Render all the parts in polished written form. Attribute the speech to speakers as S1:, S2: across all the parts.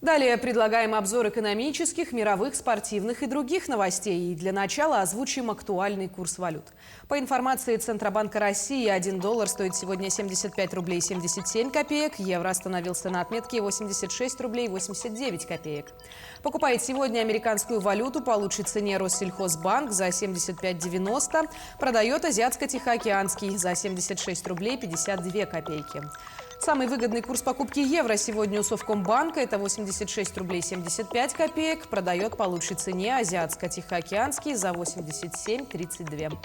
S1: Далее предлагаем обзор экономических, мировых, спортивных и других новостей. И для начала озвучим актуальный курс валют. По информации Центробанка России, 1 доллар стоит сегодня 75 рублей 77 копеек, евро остановился на отметке 86 рублей 89 копеек. Покупает сегодня американскую валюту по лучшей цене Россельхозбанк за 75,90, продает Азиатско-Тихоокеанский за 76 рублей 52 копейки. Самый выгодный курс покупки евро сегодня у Совкомбанка – это 86 рублей 75 копеек. Продает по лучшей цене Азиатско-Тихоокеанский за 87,32.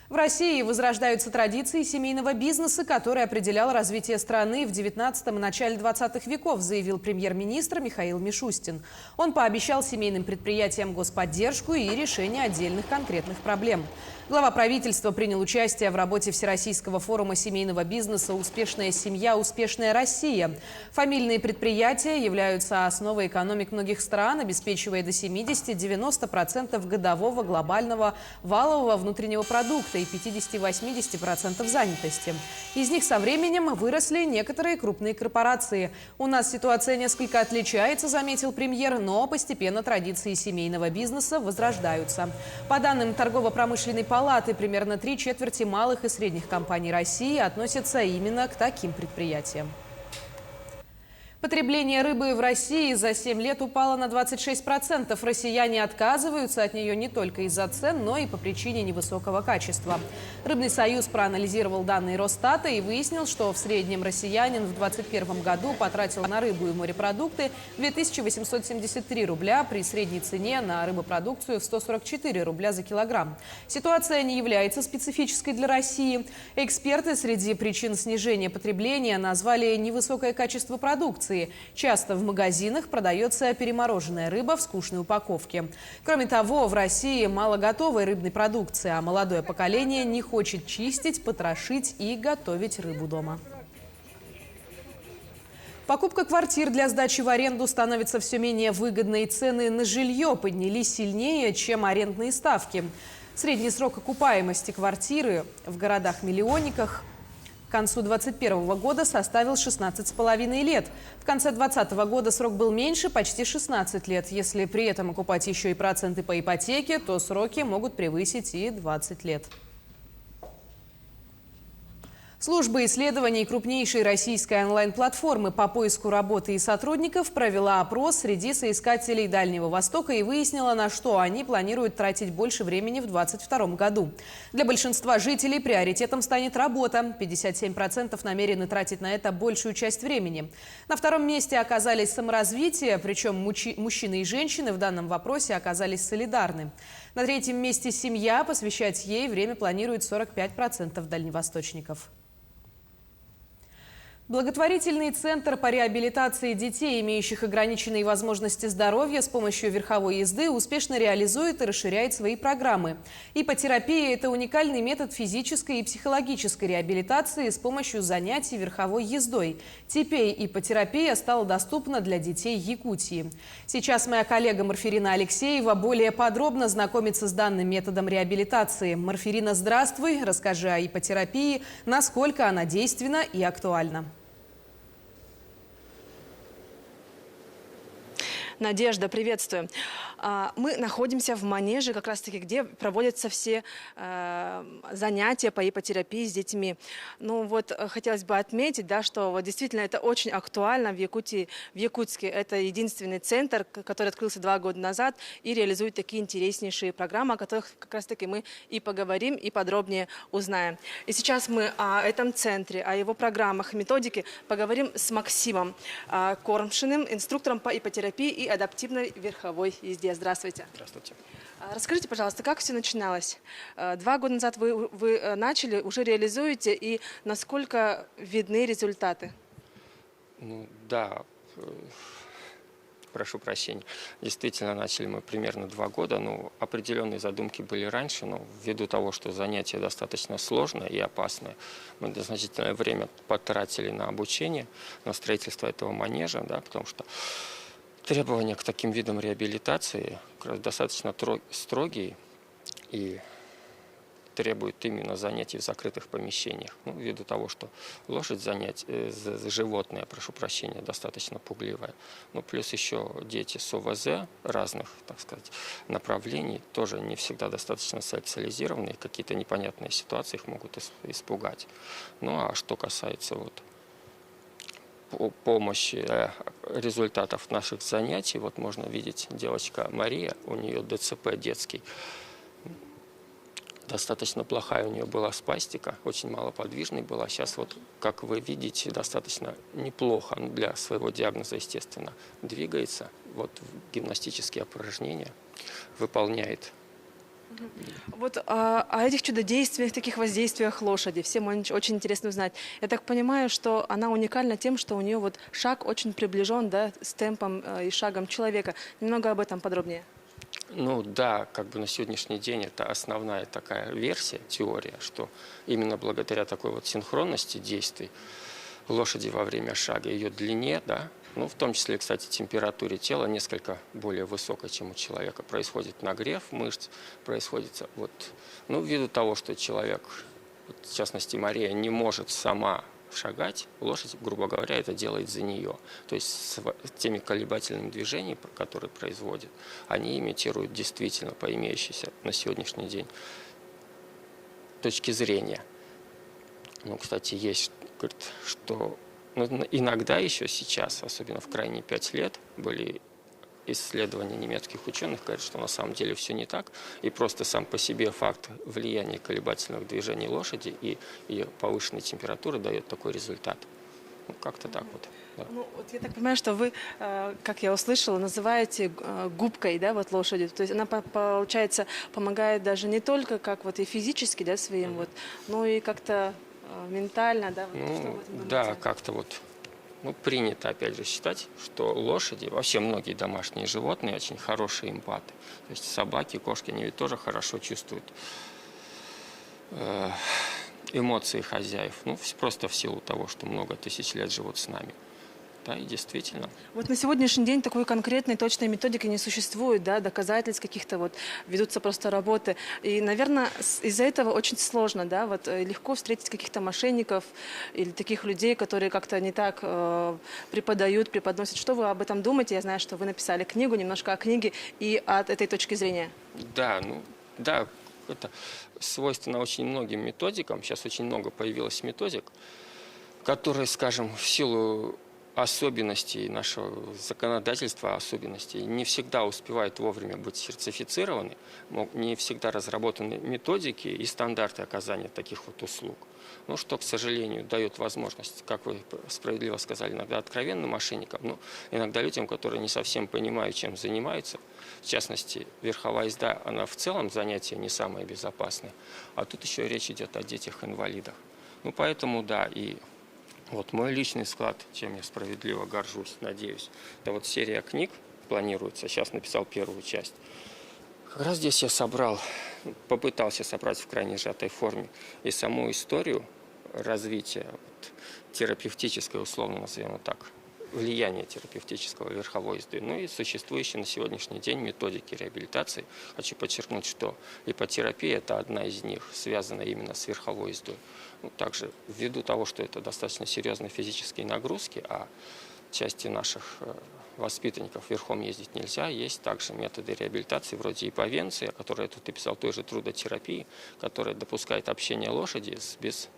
S1: В России возрождаются традиции семейного бизнеса, который определял развитие страны в 19 и начале 20-х веков, заявил премьер-министр Михаил Мишустин. Он пообещал семейным предприятиям господдержку и решение отдельных конкретных проблем. Глава правительства принял участие в работе Всероссийского форума семейного бизнеса «Успешная семья. Успешная Россия». Фамильные предприятия являются основой экономик многих стран, обеспечивая до 70–90% годового глобального валового внутреннего продукта и 50–80% занятости. Из них со временем выросли некоторые крупные корпорации. У нас ситуация несколько отличается, заметил премьер, но постепенно традиции семейного бизнеса возрождаются. По данным торгово-промышленной палаты, примерно 3/4 малых и средних компаний России относятся именно к таким предприятиям. Потребление рыбы в России за 7 лет упало на 26%. Россияне отказываются от нее не только из-за цен, но и по причине невысокого качества. Рыбный союз проанализировал данные Росстата и выяснил, что в среднем россиянин в 2021 году потратил на рыбу и морепродукты 2873 рубля при средней цене на рыбопродукцию в 144 рубля за килограмм. Ситуация не является специфической для России. Эксперты среди причин снижения потребления назвали невысокое качество продукции. Часто в магазинах продается перемороженная рыба в скучной упаковке. Кроме того, в России мало готовой рыбной продукции, а молодое поколение не хочет чистить, потрошить и готовить рыбу дома. Покупка квартир для сдачи в аренду становится все менее выгодной. Цены на жилье поднялись сильнее, чем арендные ставки. Средний срок окупаемости квартиры в городах-миллионниках к концу 2021 года составил 16,5 лет. В конце 2020 года срок был меньше, почти 16 лет. Если при этом окупать еще и проценты по ипотеке, то сроки могут превысить и 20 лет. Служба исследований крупнейшей российской онлайн-платформы по поиску работы и сотрудников провела опрос среди соискателей Дальнего Востока и выяснила, на что они планируют тратить больше времени в 2022 году. Для большинства жителей приоритетом станет работа. 57% намерены тратить на это большую часть времени. На втором месте оказались саморазвитие, причем мужчины и женщины в данном вопросе оказались солидарны. На третьем месте семья, посвящать ей время планирует 45% дальневосточников. Благотворительный центр по реабилитации детей, имеющих ограниченные возможности здоровья, с помощью верховой езды успешно реализует и расширяет свои программы. Иппотерапия – это уникальный метод физической и психологической реабилитации с помощью занятий верховой ездой. Теперь иппотерапия стала доступна для детей Якутии. Сейчас моя коллега Марфирина Алексеева более подробно знакомится с данным методом реабилитации. Марфирина, здравствуй. Расскажи о иппотерапии, насколько она действенна и актуальна.
S2: Надежда, приветствую. Мы находимся в манеже, как раз-таки, где проводятся все занятия по иппотерапии с детьми. Ну вот, хотелось бы отметить, да, что вот действительно это очень актуально в Якутии, в Якутске. Это единственный центр, который открылся 2 года назад и реализует такие интереснейшие программы, о которых как раз-таки мы и поговорим, и подробнее узнаем. И сейчас мы о этом центре, о его программах, методике поговорим с Максимом Кормшиным, инструктором по иппотерапии и адаптивной верховой езде. Здравствуйте.
S3: Здравствуйте.
S2: Расскажите, пожалуйста, как все начиналось? 2 года назад вы начали, уже реализуете, и насколько видны результаты?
S3: Ну да, прошу прощения. Действительно, начали мы примерно 2 года. Ну, определенные задумки были раньше, но ввиду того, что занятие достаточно сложное и опасное, мы значительное время потратили на обучение, на строительство этого манежа, да, потому что требования к таким видам реабилитации достаточно строгие, и требует именно занятий в закрытых помещениях. Ну, ввиду того, что лошадь животное, прошу прощения, достаточно пугливое. Ну, плюс еще дети с ОВЗ разных, так сказать, направлений, тоже не всегда достаточно социализированные, какие-то непонятные ситуации их могут испугать. Ну, а что касается помощи результатов наших занятий, вот можно видеть девочка Мария, у нее ДЦП детский, достаточно плохая у нее была спастика, очень малоподвижной была. Сейчас вот, как вы видите, достаточно неплохо, ну, для своего диагноза, естественно, двигается. Вот гимнастические упражнения выполняет.
S2: Вот о этих чудодействиях, таких воздействиях лошади всем очень интересно узнать. Я так понимаю, что она уникальна тем, что у нее вот шаг очень приближен, да, с темпом и шагом человека. Немного об этом подробнее.
S3: Ну да, как бы на сегодняшний день это основная такая версия, теория, что именно благодаря такой вот синхронности действий лошади во время шага, ее длине, да, ну в том числе, кстати, температуре тела несколько более высокой, чем у человека, происходит нагрев мышц, происходит вот, ну ввиду того, что человек, вот, в частности Мария, не может сама шагать, лошадь, грубо говоря, это делает за нее. То есть с теми колебательными движениями, которые производит, они имитируют действительно по имеющейся на сегодняшний день точки зрения. Ну, кстати, есть, говорит, что иногда еще сейчас, особенно в крайние 5 лет, были исследования немецких ученых, говорят, что на самом деле все не так, и просто сам по себе факт влияния колебательных движений лошади и ее повышенной температуры дает такой результат. Ну, как-то так вот. Да.
S2: Ну, вот я так понимаю, что вы, как я услышала, называете губкой, да, вот лошадью. То есть она, получается, помогает даже не только как вот и физически, да, своим вот, но и как-то ментально, да. Вот,
S3: Ну,
S2: что вы думаете?
S3: да, как-то вот. Ну, принято, опять же, считать, что лошади, вообще многие домашние животные очень хорошие эмпаты. То есть собаки, кошки, они ведь тоже хорошо чувствуют эмоции хозяев. Ну, просто в силу того, что много тысяч лет живут с нами. Да, и действительно.
S2: Вот на сегодняшний день такой конкретной, точной методики не существует, да, доказательств каких-то вот, ведутся просто работы. И, наверное, из-за этого очень сложно, да, вот легко встретить каких-то мошенников или таких людей, которые как-то не так преподносят. Что вы об этом думаете? Я знаю, что вы написали книгу, немножко о книге и от этой точки зрения.
S3: Да, ну, да, это свойственно очень многим методикам. Сейчас очень много появилось методик, которые, скажем, в силу особенностей нашего законодательства, особенностей, не всегда успевают вовремя быть сертифицированы, не всегда разработаны методики и стандарты оказания таких вот услуг. Ну, что, к сожалению, дает возможность, как вы справедливо сказали, иногда откровенным мошенникам, но иногда людям, которые не совсем понимают, чем занимаются. В частности, верховая езда, она в целом занятие не самое безопасное, а тут еще речь идет о детях-инвалидах. Ну, поэтому, да, и вот мой личный склад, чем я справедливо горжусь, надеюсь, это вот серия книг планируется, сейчас написал первую часть. Как раз здесь я попытался собрать в крайне сжатой форме и саму историю развития терапевтической, условно назовем его так, влияние терапевтического верховой езды, ну и существующие на сегодняшний день методики реабилитации. Хочу подчеркнуть, что ипотерапия – это одна из них, связана именно с верховой ездой. Ну, также ввиду того, что это достаточно серьезные физические нагрузки, а части наших воспитанников верхом ездить нельзя, есть также методы реабилитации вроде иповенции, о которой я тут написал, той же трудотерапии, которая допускает общение лошади без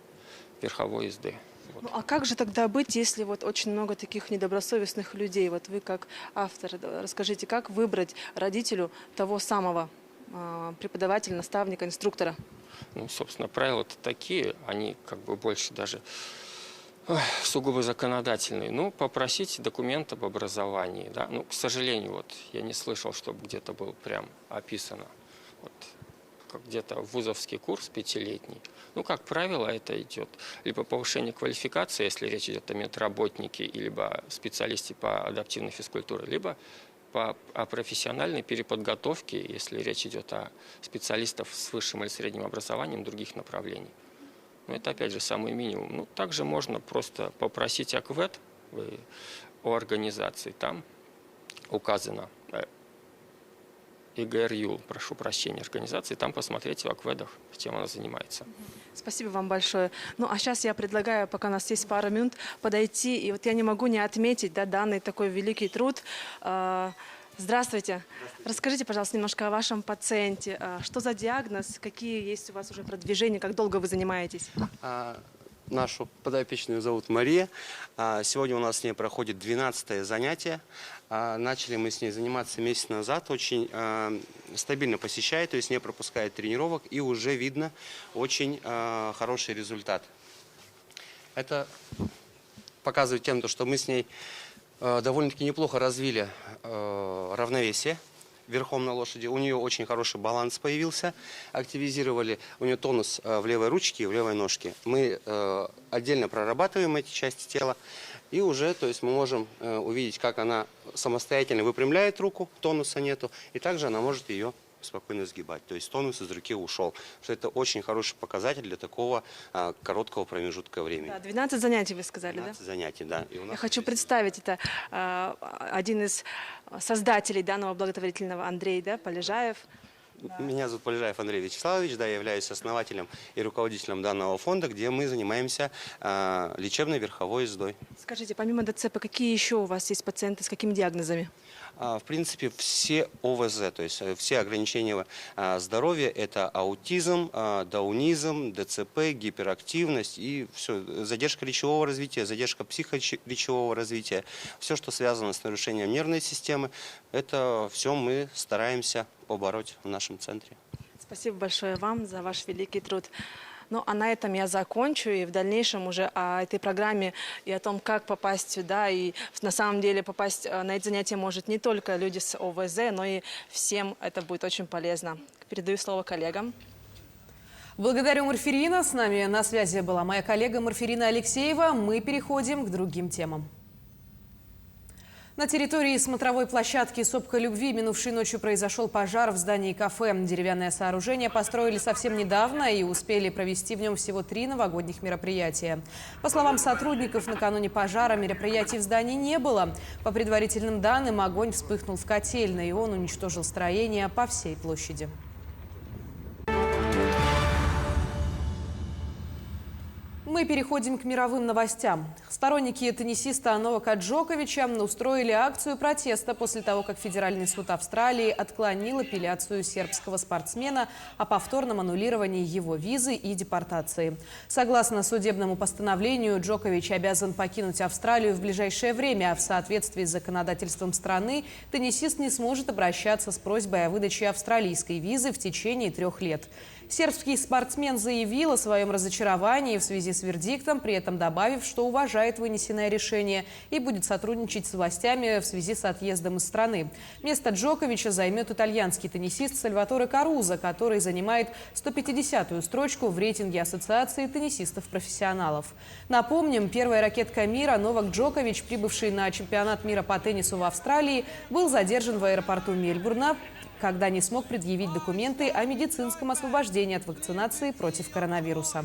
S3: верховой езды. Вот.
S2: Ну, а как же тогда быть, если вот очень много таких недобросовестных людей? Вот вы как автор, расскажите, как выбрать родителю того самого преподавателя, наставника, инструктора?
S3: Ну, собственно, правила-то такие, они как бы больше даже сугубо законодательные. Ну, попросить документ об образовании, да. Ну, к сожалению, вот я не слышал, чтобы где-то был прям описано, вот, как где-то вузовский курс 5-летний. Ну, как правило, это идет либо повышение квалификации, если речь идет о медработнике, либо специалисте по адаптивной физкультуре, либо о профессиональной переподготовке, если речь идет о специалистах с высшим или средним образованием других направлений. Но это, опять же, самый минимум. Ну, также можно просто попросить АКВЭД о организации. Там указано ИГРЮ, прошу прощения, организации, там посмотреть в акведах, чем она занимается.
S2: Спасибо вам большое. Ну, а сейчас я предлагаю, пока у нас есть пара минут, подойти. И вот я не могу не отметить, да, данный такой великий труд. Здравствуйте. Расскажите, пожалуйста, немножко о вашем пациенте. Что за диагноз, какие есть у вас уже продвижения, как долго вы занимаетесь?
S4: Нашу подопечную зовут Мария. Сегодня у нас с ней проходит 12-е занятие. Начали мы с ней заниматься месяц назад. Очень стабильно посещает, то есть не пропускает тренировок. И уже видно очень хороший результат. Это показывает тем, что мы с ней довольно-таки неплохо развили равновесие верхом на лошади. У нее очень хороший баланс появился. Активизировали у нее тонус в левой ручке и в левой ножке. Мы отдельно прорабатываем эти части тела. И уже, то есть мы можем увидеть, как она самостоятельно выпрямляет руку, тонуса нету. И также она может ее спокойно сгибать. То есть тонус из руки ушел. Что это очень хороший показатель для такого короткого промежутка времени.
S2: Да, 12 занятий вы сказали,
S4: 12 занятий, да. И у нас
S2: Я хочу представить, это один из создателей данного благотворительного Андрей, да, Полежаев.
S4: Меня зовут Полежаев Андрей Вячеславович, да, я являюсь основателем и руководителем данного фонда, где мы занимаемся лечебной верховой ездой.
S2: Скажите, помимо ДЦП, какие еще у вас есть пациенты с какими диагнозами?
S4: В принципе, все ОВЗ, то есть все ограничения здоровья, это аутизм, даунизм, ДЦП, гиперактивность и все, задержка речевого развития, задержка психоречевого развития, все, что связано с нарушением нервной системы, это все мы стараемся побороть в нашем центре.
S2: Спасибо большое вам за ваш великий труд. Ну, а на этом я закончу, и в дальнейшем уже о этой программе и о том, как попасть сюда. И на самом деле попасть на эти занятия может не только люди с ОВЗ, но и всем это будет очень полезно. Передаю слово коллегам.
S1: Благодарю Мурфирина. С нами на связи была моя коллега Мурфирина Алексеева. Мы переходим к другим темам. На территории смотровой площадки «Сопка любви» минувшей ночью произошел пожар в здании кафе. Деревянное сооружение построили совсем недавно и успели провести в нем всего 3 новогодних мероприятия. По словам сотрудников, накануне пожара мероприятий в здании не было. По предварительным данным, огонь вспыхнул в котельной, и он уничтожил строение по всей площади. Мы переходим к мировым новостям. Сторонники теннисиста Новака Джоковича устроили акцию протеста после того, как Федеральный суд Австралии отклонил апелляцию сербского спортсмена о повторном аннулировании его визы и депортации. Согласно судебному постановлению, Джокович обязан покинуть Австралию в ближайшее время, а в соответствии с законодательством страны теннисист не сможет обращаться с просьбой о выдаче австралийской визы в течение 3 лет. Сербский спортсмен заявил о своем разочаровании в связи с вердиктом, при этом добавив, что уважает вынесенное решение и будет сотрудничать с властями в связи с отъездом из страны. Место Джоковича займет итальянский теннисист Сальваторе Карузо, который занимает 150-ю строчку в рейтинге Ассоциации теннисистов-профессионалов. Напомним, первая ракетка мира Новак Джокович, прибывший на чемпионат мира по теннису в Австралии, был задержан в аэропорту Мельбурна, когда не смог предъявить документы о медицинском освобождении от вакцинации против коронавируса.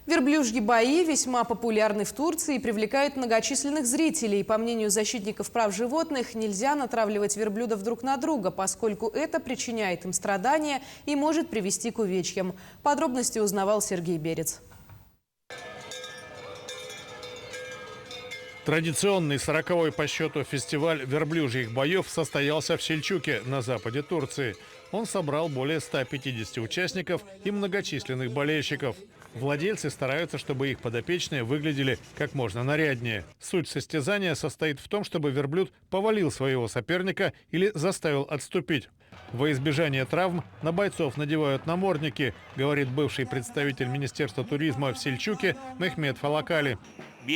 S1: Верблюжьи бои весьма популярны в Турции и привлекают многочисленных зрителей. По мнению защитников прав животных, нельзя натравливать верблюдов друг на друга, поскольку это причиняет им страдания и может привести к увечьям. Подробности узнавал Сергей Берец.
S5: Традиционный 40-й по счету фестиваль верблюжьих боев состоялся в Сельчуке на западе Турции. Он собрал более 150 участников и многочисленных болельщиков. Владельцы стараются, чтобы их подопечные выглядели как можно наряднее. Суть состязания состоит в том, чтобы верблюд повалил своего соперника или заставил отступить. Во избежание травм на бойцов надевают намордники, говорит бывший представитель Министерства туризма в Сельчуке Мехмед Фалакали. У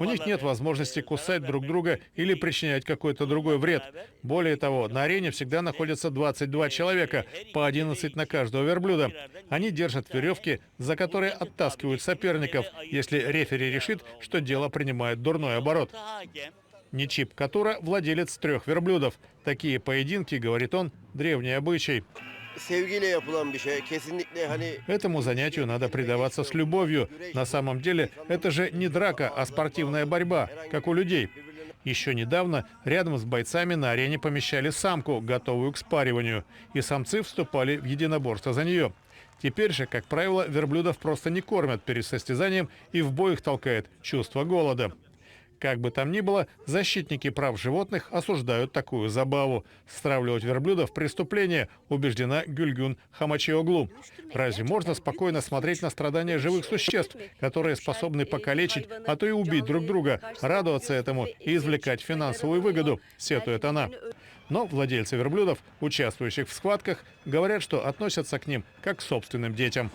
S5: них нет возможности кусать друг друга или причинять какой-то другой вред. Более того, на арене всегда находятся 22 человека, по 11 на каждого верблюда. Они держат веревки, за которые оттаскивают соперников, если рефери решит, что дело принимает дурной оборот. Ничип Катура – владелец 3 верблюдов. Такие поединки, говорит он, древний обычай. Этому занятию надо предаваться с любовью. На самом деле это же не драка, а спортивная борьба, как у людей. Еще недавно рядом с бойцами на арене помещали самку, готовую к спариванию, и самцы вступали в единоборство за нее. Теперь же, как правило, верблюдов просто не кормят перед состязанием, и в бой их толкает чувство голода. Как бы там ни было, защитники прав животных осуждают такую забаву. Стравливать верблюдов – преступление, убеждена Гюльгюн Хамачиоглу. Разве можно спокойно смотреть на страдания живых существ, которые способны покалечить, а то и убить друг друга, радоваться этому и извлекать финансовую выгоду, сетует она. Но владельцы верблюдов, участвующих в схватках, говорят, что относятся к ним как к собственным детям.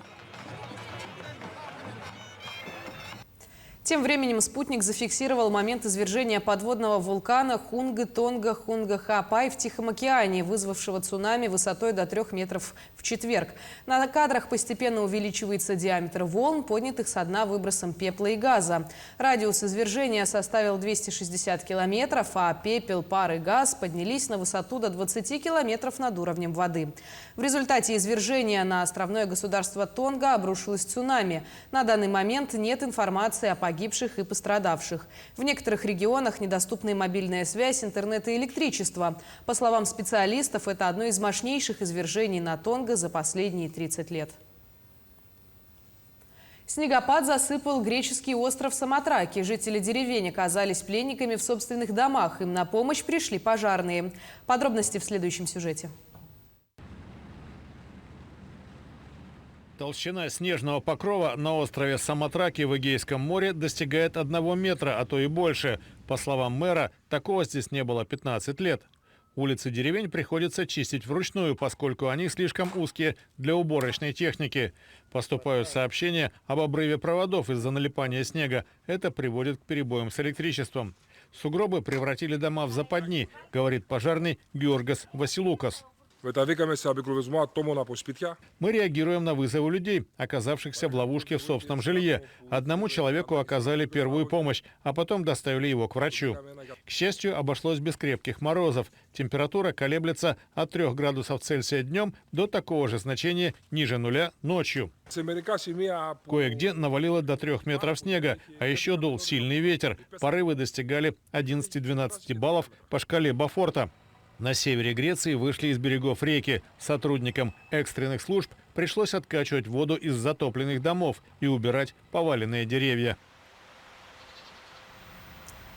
S1: Тем временем спутник зафиксировал момент извержения подводного вулкана Хунга-Тонга-Хунга-Хапай в Тихом океане, вызвавшего цунами высотой до 3 метров в четверг. На кадрах постепенно увеличивается диаметр волн, поднятых со дна выбросом пепла и газа. Радиус извержения составил 260 километров, а пепел, пар и газ поднялись на высоту до 20 километров над уровнем воды. В результате извержения на островное государство Тонга обрушилось цунами. На данный момент нет информации о погибших и пострадавших. В некоторых регионах недоступны мобильная связь, интернет и электричество. По словам специалистов, это одно из мощнейших извержений на Тонга за последние 30 лет. Снегопад засыпал греческий остров Самотраки. Жители деревень оказались пленниками в собственных домах. Им на помощь пришли пожарные. Подробности в следующем сюжете.
S5: Толщина снежного покрова на острове Самотраки в Эгейском море достигает 1 метра, а то и больше. По словам мэра, такого здесь не было 15 лет. Улицы деревень приходится чистить вручную, поскольку они слишком узкие для уборочной техники. Поступают сообщения об обрыве проводов из-за налипания снега. Это приводит к перебоям с электричеством. Сугробы превратили дома в западни, говорит пожарный Георгос Василукас. Мы реагируем на вызовы людей, оказавшихся в ловушке в собственном жилье. Одному человеку оказали первую помощь, а потом доставили его к врачу. К счастью, обошлось без крепких морозов. Температура колеблется от 3 градусов Цельсия днем до такого же значения ниже нуля ночью. Кое-где навалило до 3 метров снега, а еще дул сильный ветер. Порывы достигали 11-12 баллов по шкале Бофорта. На севере Греции вышли из берегов реки. Сотрудникам экстренных служб пришлось откачивать воду из затопленных домов и убирать поваленные деревья.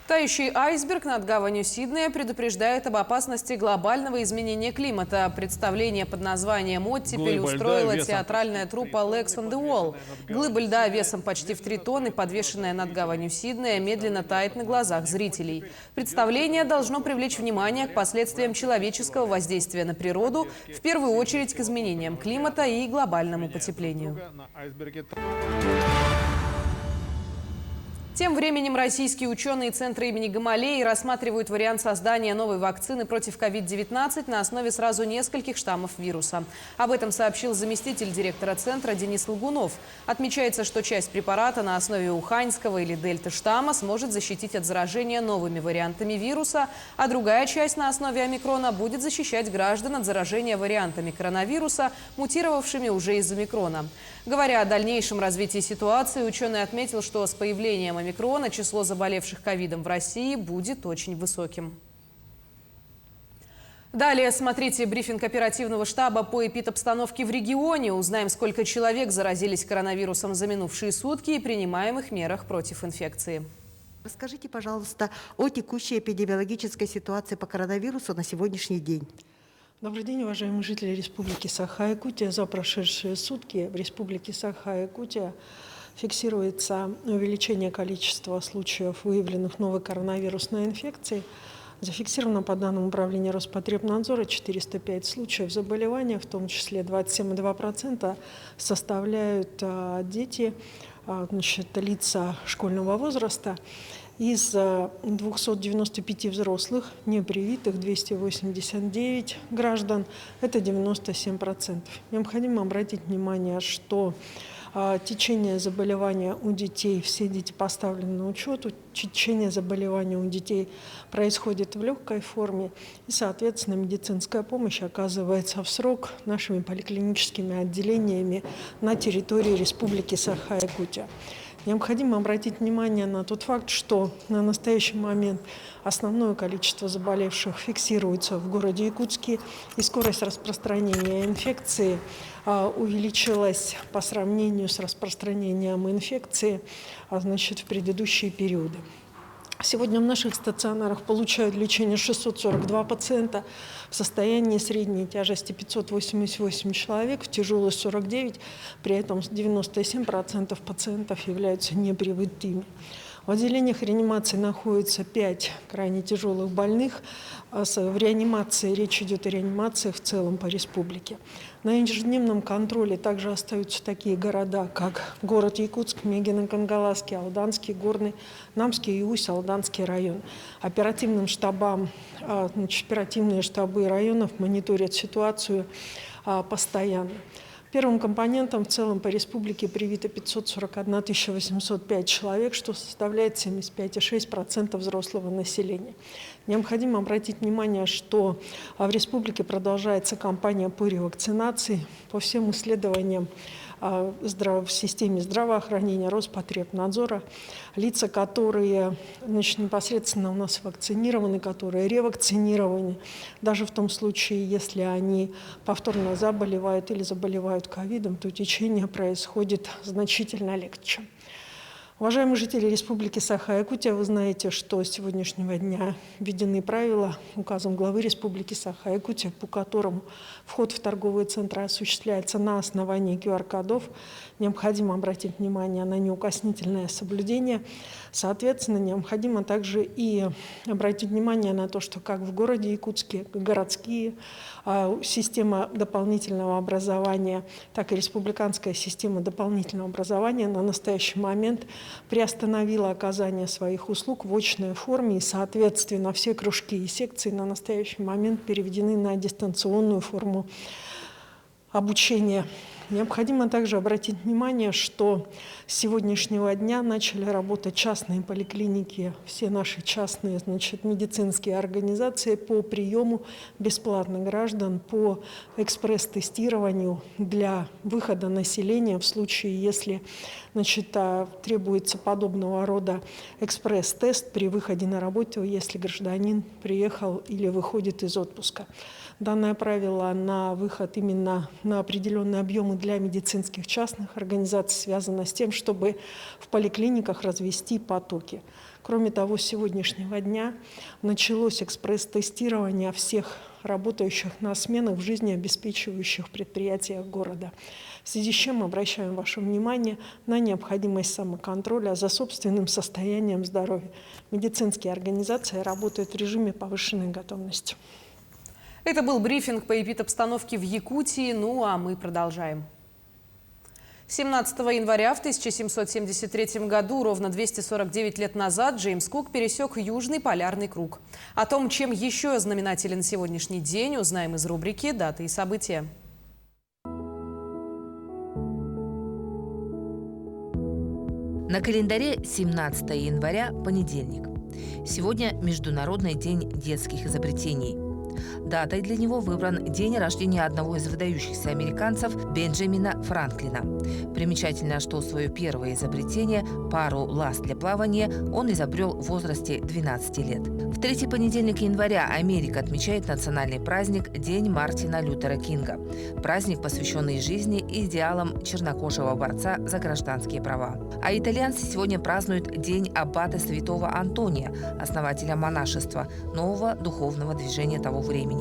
S1: Тающий айсберг над гаванью Сиднея предупреждает об опасности глобального изменения климата. Представление под названием «Оттепель» устроила театральная труппа «Legs on the Wall». Глыба льда весом почти в 3 тонны, подвешенная над гаванью Сиднея, медленно тает на глазах зрителей. Представление должно привлечь внимание к последствиям человеческого воздействия на природу, в первую очередь к изменениям климата и глобальному потеплению. Тем временем российские ученые Центра имени Гамалеи рассматривают вариант создания новой вакцины против COVID-19 на основе сразу нескольких штаммов вируса. Об этом сообщил заместитель директора Центра Денис Лугунов. Отмечается, что часть препарата на основе уханьского или дельта-штамма сможет защитить от заражения новыми вариантами вируса, а другая часть на основе омикрона будет защищать граждан от заражения вариантами коронавируса, мутировавшими уже из омикрона. Говоря о дальнейшем развитии ситуации, ученый отметил, что с появлением омикрона число заболевших ковидом в России будет очень высоким. Далее смотрите брифинг оперативного штаба по эпидобстановке в регионе. Узнаем, сколько человек заразились коронавирусом за минувшие сутки и принимаемых мерах против инфекции.
S6: Расскажите, пожалуйста, о текущей эпидемиологической ситуации по коронавирусу на сегодняшний день.
S7: Добрый день, уважаемые жители Республики Саха-Якутия. За прошедшие сутки в Республике Саха-Якутия фиксируется увеличение количества случаев, выявленных новой коронавирусной инфекцией. Зафиксировано по данным Управления Роспотребнадзора 405 случаев заболевания, в том числе 27,2% составляют дети, лица школьного возраста. Из 295 взрослых, непривитых, 289 граждан, это 97%. Необходимо обратить внимание, что течение заболевания у детей, все дети поставлены на учет, течение заболевания у детей происходит в легкой форме, и, соответственно, медицинская помощь оказывается в срок нашими поликлиническими отделениями на территории Республики Саха-Якутия. Необходимо обратить внимание на тот факт, что на настоящий момент основное количество заболевших фиксируется в городе Якутске, и скорость распространения инфекции увеличилась по сравнению с распространением инфекции в предыдущие периоды. Сегодня в наших стационарах получают лечение 642 пациента, в состоянии средней тяжести 588 человек, в тяжелой 49, при этом 97% пациентов являются непривитыми. В отделениях реанимации находится 5 крайне тяжелых больных. В реанимации, речь идет о реанимации в целом по республике. На ежедневном контроле также остаются такие города, как город Якутск, Мегино-Кангаласский, Алданский, Горный, Намский и Усть-Алданский район. Оперативным штабам, оперативные штабы районов мониторят ситуацию постоянно. Первым компонентом в целом по республике привито 541 805 человек, что составляет 75,6% взрослого населения. Необходимо обратить внимание, что в республике продолжается кампания по ревакцинации. По всем исследованиям в системе здравоохранения, Роспотребнадзора, лица, которые непосредственно у нас вакцинированы, которые ревакцинированы, даже в том случае, если они повторно заболевают или заболевают ковидом, то течение происходит значительно легче. Уважаемые жители Республики Саха-Якутия, вы знаете, что с сегодняшнего дня введены правила указом главы Республики Саха-Якутия, по которому вход в торговые центры осуществляется на основании QR-кодов. Необходимо обратить внимание на неукоснительное соблюдение. Соответственно, необходимо также и обратить внимание на то, что как в городе Якутске городские система дополнительного образования, так и республиканская система дополнительного образования на настоящий момент приостановила оказание своих услуг в очной форме, и, соответственно, все кружки и секции на настоящий момент переведены на дистанционную форму обучения. Необходимо также обратить внимание, что с сегодняшнего дня начали работать частные поликлиники, все наши частные медицинские организации по приему бесплатно граждан по экспресс-тестированию для выхода населения в случае, если требуется подобного рода экспресс-тест при выходе на работу, если гражданин приехал или выходит из отпуска. Данное правило на выход именно на определенные объемы для медицинских частных организаций связано с тем, чтобы в поликлиниках развести потоки. Кроме того, с сегодняшнего дня началось экспресс-тестирование всех работающих на сменах в жизнеобеспечивающих предприятиях города. В связи с чем обращаем ваше внимание на необходимость самоконтроля за собственным состоянием здоровья. Медицинские организации работают в режиме повышенной готовности.
S1: Это был брифинг по эпидобстановке в Якутии, а мы продолжаем. 17 января в 1773 году, ровно 249 лет назад, Джеймс Кук пересек Южный полярный круг. О том, чем еще знаменателен сегодняшний день, узнаем из рубрики «Даты и события».
S8: На календаре 17 января, понедельник. Сегодня Международный день детских изобретений. Датой для него выбран день рождения одного из выдающихся американцев Бенджамина Франклина. Примечательно, что свое первое изобретение – пару лаз для плавания – он изобрел в возрасте 12 лет. В третий понедельник января Америка отмечает национальный праздник – День Мартина Лютера Кинга. Праздник, посвященный жизни и идеалам чернокожего борца за гражданские права. А итальянцы сегодня празднуют День аббата святого Антония, основателя монашества, нового духовного движения того времени.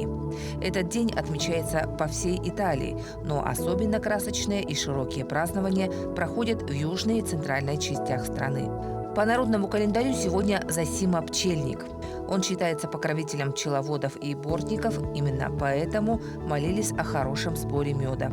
S8: Этот день отмечается по всей Италии, но особенно красочные и широкие празднования проходят в южной и центральной частях страны. По народному календарю сегодня Зосима Пчельник. Он считается покровителем пчеловодов и бортников, именно поэтому молились о хорошем сборе меда.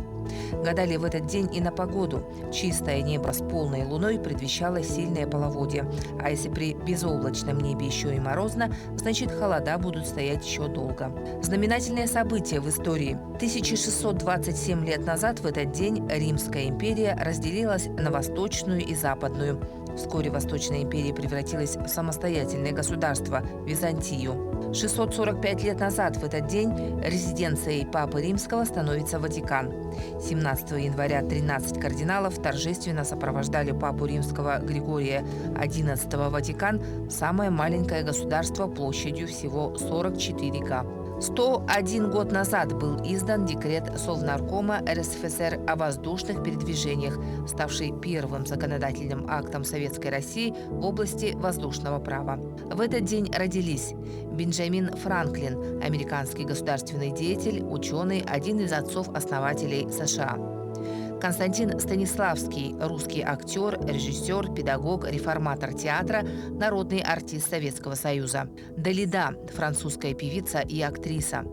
S8: Гадали в этот день и на погоду. Чистое небо с полной луной предвещало сильное половодье. А если при безоблачном небе еще и морозно, значит холода будут стоять еще долго. Знаменательное событие в истории. 1627 лет назад в этот день Римская империя разделилась на Восточную и Западную. Вскоре Восточная империя превратилась в самостоятельное государство – Византию. 645 лет назад в этот день резиденцией Папы Римского становится Ватикан. 17 января 13 кардиналов торжественно сопровождали Папу Римского Григория XI в Ватикан, самое маленькое государство площадью всего 44 га. 101 год назад был издан декрет Совнаркома РСФСР о воздушных передвижениях, ставший первым законодательным актом Советской России в области воздушного права. В этот день родились Бенджамин Франклин, американский государственный деятель, ученый, один из отцов-основателей США. Константин Станиславский, русский актер, режиссер, педагог, реформатор театра, народный артист Советского Союза. Далида, французская певица и актриса.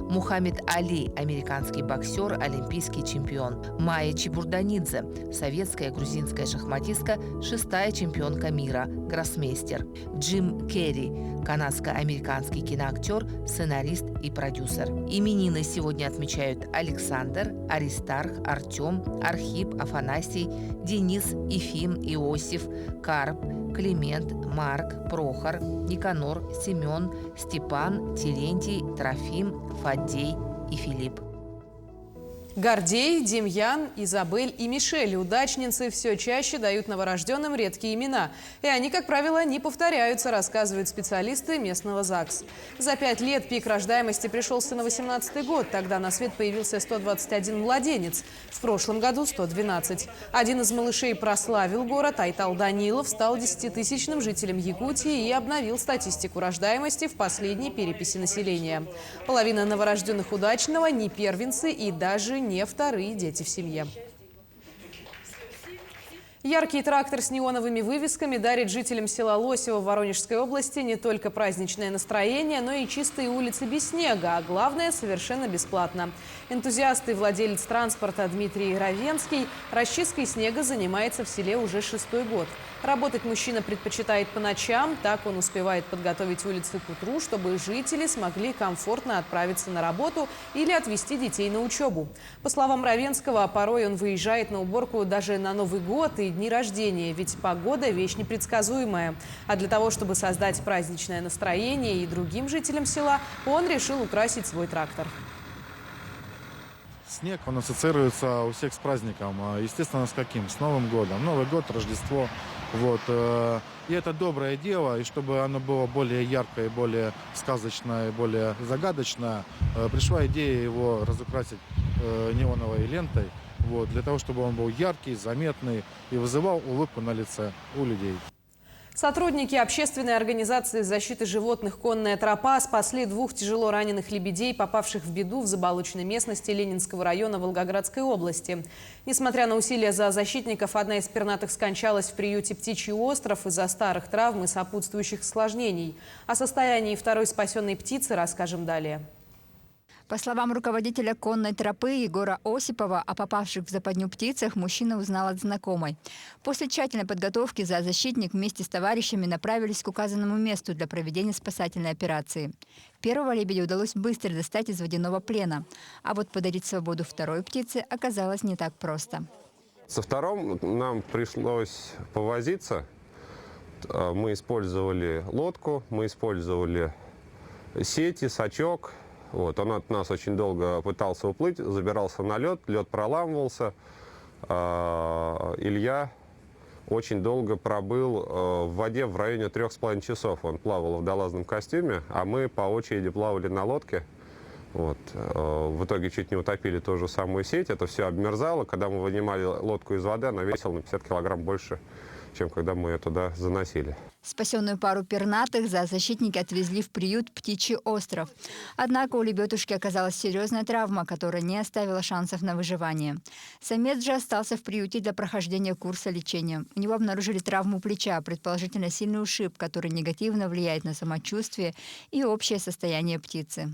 S8: Мухаммед Али, американский боксер, олимпийский чемпион. Майя Чебурданидзе, советская грузинская шахматистка, 6-я чемпионка мира, гроссмейстер. Джим Керри, канадско-американский киноактер, сценарист и продюсер. Именины сегодня отмечают Александр, Аристарх, Артем, Архип, Афанасий, Денис, Ефим, Иосиф, Карп, Климент, Марк, Прохор, Никанор, Семен, Степан, Терентий, Трофим, Фаддей и Филипп.
S1: Гордей, Демьян, Изабель и Мишель – удачницы все чаще дают новорожденным редкие имена. И они, как правило, не повторяются, рассказывают специалисты местного ЗАГС. За 5 лет пик рождаемости пришелся на 18-й год. Тогда на свет появился 121 младенец. В прошлом году – 112. Один из малышей прославил город. Айтал Данилов стал 10-тысячным жителем Якутии и обновил статистику рождаемости в последней переписи населения. Половина новорожденных удачного – не первенцы и даже не вторые дети в семье. Яркий трактор с неоновыми вывесками дарит жителям села Лосево в Воронежской области не только праздничное настроение, но и чистые улицы без снега, а главное – совершенно бесплатно. Энтузиаст и владелец транспорта Дмитрий Равенский расчисткой снега занимается в селе уже 6-й год. Работать мужчина предпочитает по ночам, так он успевает подготовить улицы к утру, чтобы жители смогли комфортно отправиться на работу или отвезти детей на учебу. По словам Равенского, порой он выезжает на уборку даже на Новый год и дни рождения, ведь погода – вещь непредсказуемая. А для того, чтобы создать праздничное настроение и другим жителям села, он решил украсить свой трактор.
S9: Снег, он ассоциируется у всех с праздником. Естественно, с каким? С Новым годом. Новый год, Рождество. Вот. И это доброе дело, и чтобы оно было более яркое, более сказочное, более загадочное, пришла идея его разукрасить неоновой лентой, вот, для того, чтобы он был яркий, заметный и вызывал улыбку на лице у людей.
S1: Сотрудники общественной организации защиты животных «Конная тропа» спасли 2 тяжело раненых лебедей, попавших в беду в заболоченной местности Ленинского района Волгоградской области. Несмотря на усилия зоозащитников, одна из пернатых скончалась в приюте «Птичий остров» из-за старых травм и сопутствующих осложнений. О состоянии второй спасенной птицы расскажем далее.
S10: По словам руководителя конной тропы Егора Осипова, о попавших в западню птицах мужчина узнал от знакомой. После тщательной подготовки зоозащитник вместе с товарищами направились к указанному месту для проведения спасательной операции. Первого лебедя удалось быстро достать из водяного плена, а вот подарить свободу второй птице оказалось не так просто.
S11: Со вторым нам пришлось повозиться. Мы использовали лодку, мы использовали сети, сачок. Вот, он от нас очень долго пытался уплыть, забирался на лед, лед проламывался. Илья очень долго пробыл в воде в районе 3,5 часов. Он плавал в водолазном костюме, а мы по очереди плавали на лодке. Вот. В итоге чуть не утопили ту же самую сеть, это все обмерзало. Когда мы вынимали лодку из воды, она весила на 50 килограмм больше, чем когда мы ее туда заносили.
S10: Спасенную пару пернатых зоозащитники отвезли в приют «Птичий остров». Однако у лебедушки оказалась серьезная травма, которая не оставила шансов на выживание. Самец же остался в приюте для прохождения курса лечения. У него обнаружили травму плеча, предположительно сильный ушиб, который негативно влияет на самочувствие и общее состояние птицы.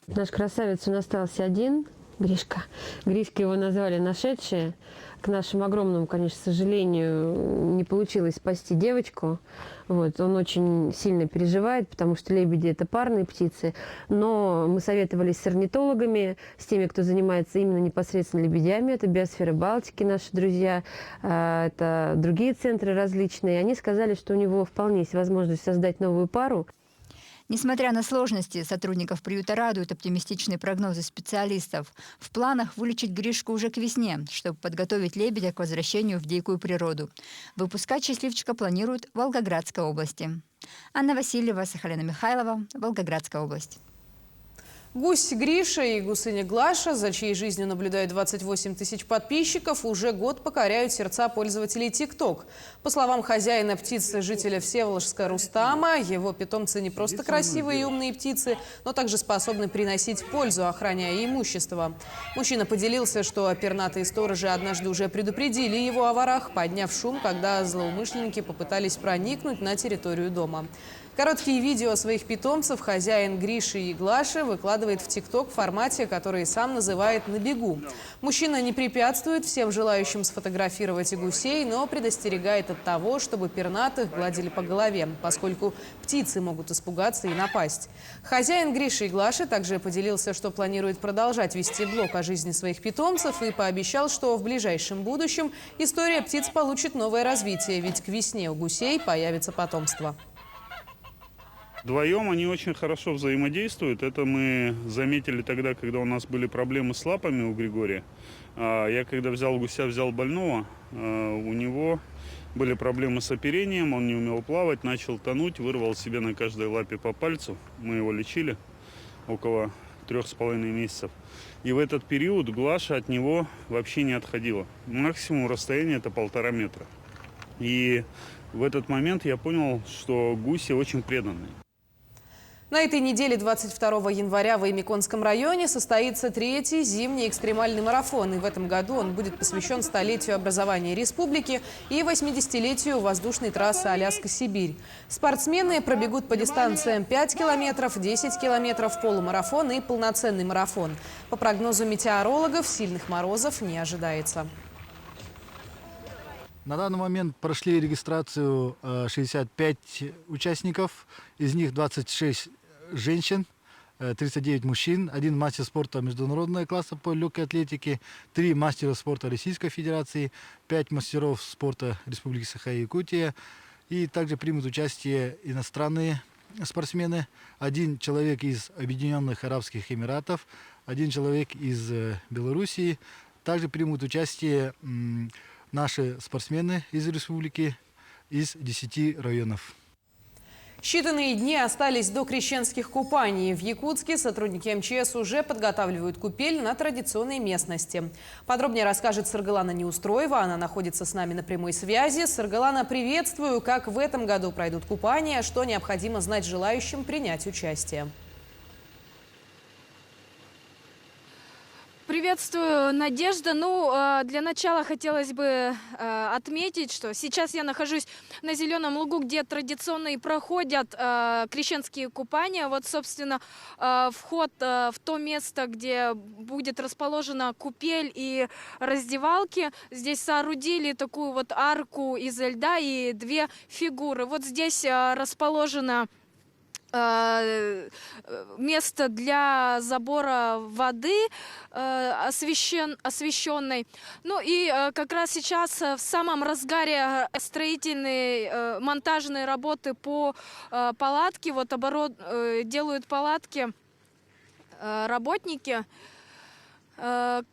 S12: Наш красавец, он остался один. Гришка. Гришка его назвали нашедшие. К нашему огромному, конечно, сожалению, не получилось спасти девочку. Вот. Он очень сильно переживает, потому что лебеди – это парные птицы. Но мы советовались с орнитологами, с теми, кто занимается именно непосредственно лебедями. Это Биосфера Балтики, наши друзья. Это другие центры различные. Они сказали, что у него вполне есть возможность создать новую пару.
S10: Несмотря на сложности, сотрудников приюта радуют оптимистичные прогнозы специалистов. В планах вылечить Гришку уже к весне, чтобы подготовить лебедя к возвращению в дикую природу. Выпускать счастливчика планируют в Волгоградской области. Анна Васильева, Сахалина Михайлова, Волгоградская область.
S1: Гусь Гриша и гусыня Глаша, за чьей жизнью наблюдают 28 тысяч подписчиков, уже год покоряют сердца пользователей ТикТок. По словам хозяина птицы, жителя Всеволожска Рустама, его питомцы не просто красивые и умные птицы, но также способны приносить пользу, охраняя имущество. Мужчина поделился, что пернатые сторожи однажды уже предупредили его о ворах, подняв шум, когда злоумышленники попытались проникнуть на территорию дома. Короткие видео своих питомцев хозяин Гриши и Глаши выкладывает в ТикТок в формате, который сам называет «на бегу». Мужчина не препятствует всем желающим сфотографировать и гусей, но предостерегает от того, чтобы пернатых гладили по голове, поскольку птицы могут испугаться и напасть. Хозяин Гриши и Глаши также поделился, что планирует продолжать вести блог о жизни своих питомцев и пообещал, что в ближайшем будущем история птиц получит новое развитие, ведь к весне у гусей появится потомство.
S13: Вдвоем они очень хорошо взаимодействуют. Это мы заметили тогда, когда у нас были проблемы с лапами у Григория. Я когда взял гуся, взял больного, у него были проблемы с оперением, он не умел плавать, начал тонуть, вырвал себе на каждой лапе по пальцу. Мы его лечили около 3,5 месяцев. И в этот период Глаша от него вообще не отходила. Максимум расстояние это 1,5 метра. И в этот момент я понял, что гуси очень преданные.
S1: На этой неделе, 22 января, в Ямиконском районе состоится 3-й зимний экстремальный марафон. И в этом году он будет посвящен столетию образования республики и 80-летию воздушной трассы Аляска-Сибирь. Спортсмены пробегут по дистанциям 5 километров, 10 километров, полумарафон и полноценный марафон. По прогнозу метеорологов, сильных морозов не ожидается.
S14: На данный момент прошли регистрацию 65 участников, из них 26 женщин, 39 мужчин, 1 мастер спорта международного класса по легкой атлетике, 3 мастера спорта Российской Федерации, 5 мастеров спорта Республики Саха-Якутия. И также примут участие иностранные спортсмены, 1 человек из Объединенных Арабских Эмиратов, 1 человек из Белоруссии. Также примут участие наши спортсмены из республики, из 10 районов.
S1: Считанные дни остались до крещенских купаний. В Якутске сотрудники МЧС уже подготавливают купель на традиционной местности. Подробнее расскажет Саргалана Неустроева. Она находится с нами на прямой связи. Саргалана, приветствую. Как в этом году пройдут купания? Что необходимо знать желающим принять участие?
S15: Приветствую, Надежда. Для начала хотелось бы отметить, что сейчас я нахожусь на Зеленом лугу, где традиционно и проходят крещенские купания. Вот, собственно, вход в то место, где будет расположена купель и раздевалки. Здесь соорудили такую вот арку из льда и 2 фигуры. Вот здесь расположена место для забора воды освещенной. Ну и как раз сейчас в самом разгаре строительной монтажной работы по палатке. Вот делают палатки работники.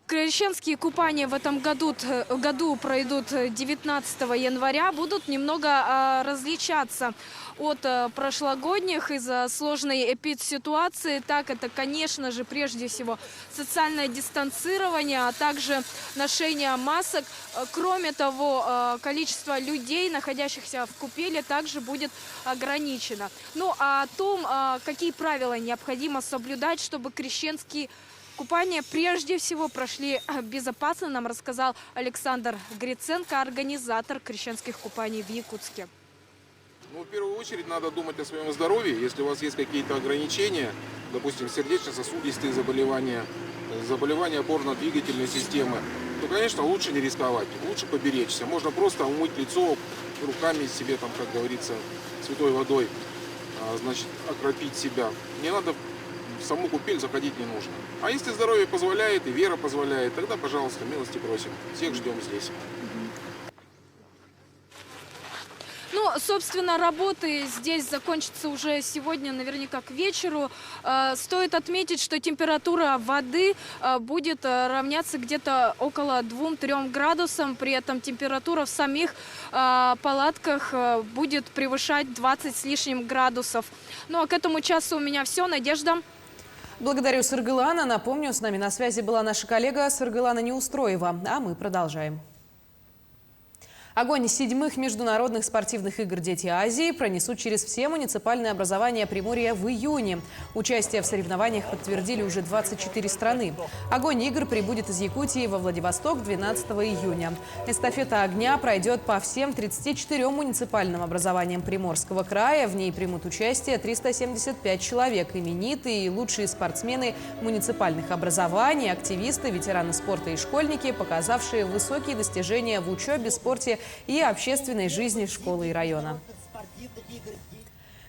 S15: Крещенские купания в этом году пройдут 19 января, будут немного различаться от прошлогодних из-за сложной эпидситуации. Так, это, конечно же, прежде всего социальное дистанцирование, а также ношение масок. Кроме того, количество людей, находящихся в купели, также будет ограничено. Ну, а о том, какие правила необходимо соблюдать, чтобы крещенские купания прежде всего прошли безопасно, нам рассказал Александр Гриценко, организатор крещенских купаний в Якутске.
S16: В первую очередь надо думать о своем здоровье. Если у вас есть какие-то ограничения, допустим, сердечно-сосудистые заболевания, заболевания опорно-двигательной системы, то, конечно, лучше не рисковать, лучше поберечься. Можно просто умыть лицо руками себе, там, как говорится, святой водой, значит, окропить себя. Не надо в саму купель заходить, не нужно. А если здоровье позволяет и вера позволяет, тогда, пожалуйста, милости просим. Всех ждем здесь.
S15: Ну, собственно, работы здесь закончатся уже сегодня, наверняка к вечеру. Стоит отметить, что температура воды будет равняться где-то около 2-3 градусам. При этом температура в самих палатках будет превышать 20 с лишним градусов. Ну, а к этому часу у меня все. Надежда.
S1: Благодарю, Сыргылана. Напомню, с нами на связи была наша коллега Сыргылана Неустроева. А мы продолжаем. Огонь 7-х международных спортивных игр «Дети Азии» пронесут через все муниципальные образования Приморья в июне. Участие в соревнованиях подтвердили уже 24 страны. Огонь игр прибудет из Якутии во Владивосток 12 июня. Эстафета огня пройдет по всем 34 муниципальным образованиям Приморского края. В ней примут участие 375 человек. Именитые и лучшие спортсмены муниципальных образований, активисты, ветераны спорта и школьники, показавшие высокие достижения в учебе, спорте и общественной жизни школы и района.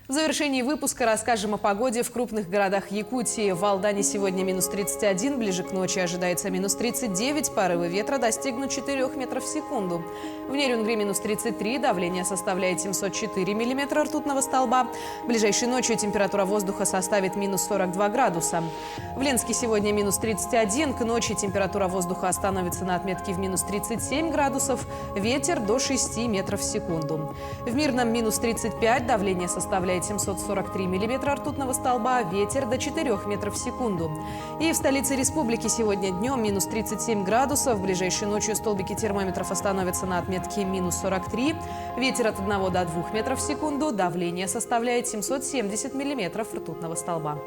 S1: В завершении выпуска расскажем о погоде в крупных городах Якутии. В Алдане сегодня минус 31, ближе к ночи ожидается минус 39, порывы ветра достигнут 4 метров в секунду. В Нерюнгри минус 33, давление составляет 704 миллиметра ртутного столба. Ближайшей ночью температура воздуха составит минус 42 градуса. В Ленске сегодня минус 31, к ночи температура воздуха остановится на отметке в минус 37 градусов, ветер до 6 метров в секунду. В Мирном минус 35, давление составляет 743 миллиметра ртутного столба, ветер до 4 метров в секунду. И в столице республики сегодня днем минус 37 градусов. Ближайшей ночью столбики термометров остановятся на отметке минус 43. Ветер от 1 до 2 метров в секунду. Давление составляет 770 миллиметров ртутного столба.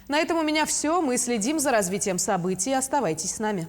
S1: На этом у меня все. Мы следим за развитием событий. Оставайтесь с нами.